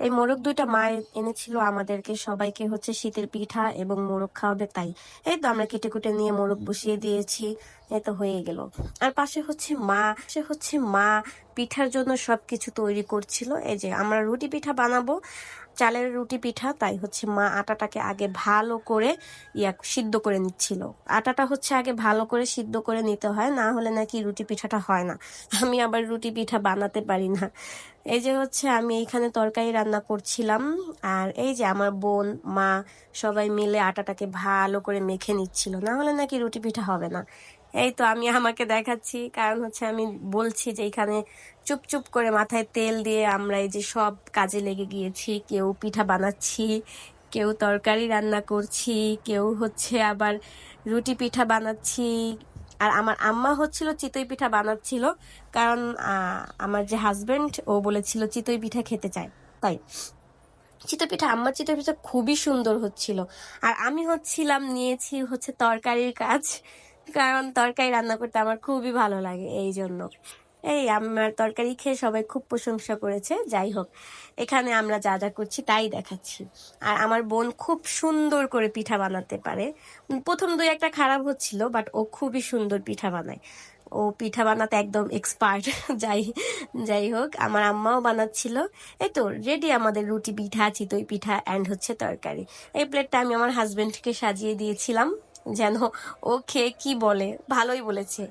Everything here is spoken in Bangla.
এই মোরগ দুইটা মা এনেছিল আমাদেরকে সবাইকে, হচ্ছে শীতের পিঠা এবং মোরগ খাওয়াবে তাই। এই তো আমরা কেটে কুটে নিয়ে মোরগ বসিয়ে দিয়েছি। এই তো হয়ে গেল। আর পাশে হচ্ছে মা পিঠার জন্য সবকিছু তৈরি করছিল। এই যে আমরা রুটি পিঠা বানাবো, চালের রুটি পিঠা, তাই হচ্ছে মা আটাটাকে আগে ভালো করে সিদ্ধ করে নিচ্ছিল। আটাটা হচ্ছে আগে ভালো করে সিদ্ধ করে নিতে হয়, না হলে নাকি রুটি পিঠাটা হয় না। আমি আবার রুটি পিঠা বানাতে পারি না। এই যে হচ্ছে আমি এইখানে তরকারি রান্না করছিলাম, আর এই যে আমার বোন, মা সবাই মিলে আটাটাকে ভালো করে মেখে নিচ্ছিল, না হলে নাকি রুটি পিঠা হবে না। এই তো আমি আমাকে দেখাচ্ছি, কারণ হচ্ছে আমি বলছি যে এখানে চুপ চুপ করে মাথায় তেল দিয়ে আমরা এই যে সব কাজে লেগে গিয়েছি। কেউ পিঠা বানাচ্ছি, কেউ তরকারি রান্না করছি, কেউ হচ্ছে আবার রুটি পিঠা বানাচ্ছি। আর আমার আম্মা হচ্ছিল চিতই পিঠা বানাচ্ছিল, কারণ আমার যে হাজবেন্ড ও বলেছিল চিতই পিঠা খেতে চায়, তাই আম্মার চিতই পিঠা খুবই সুন্দর হচ্ছিল। আর আমি নিয়েছি হচ্ছে তরকারির কাজ, কারণ তরকারি রান্না করতে আমার খুবই ভালো লাগে, এই জন্য। এই আমার তরকারি খেয়ে সবাই খুব প্রশংসা করেছে। যাই হোক, এখানে আমরা যা যা করছি তাই দেখাচ্ছি। আর আমার বোন খুব সুন্দর করে পিঠা বানাতে পারে। প্রথম দুই একটা খারাপ হচ্ছিল, বাট ও খুবই সুন্দর পিঠা বানায়। ও পিঠা বানাতে একদম এক্সপার্ট। যাই যাই হোক, আমার আম্মাও বানাচ্ছিল। এই তো রেডি আমাদের রুটি পিঠা, চিতই পিঠা অ্যান্ড হচ্ছে তরকারি। এই প্লেটটা আমি আমার হাজবেন্ডকে সাজিয়ে দিয়েছিলাম, যেন ও খেয়ে কি বলে, ভালোই বলেছে।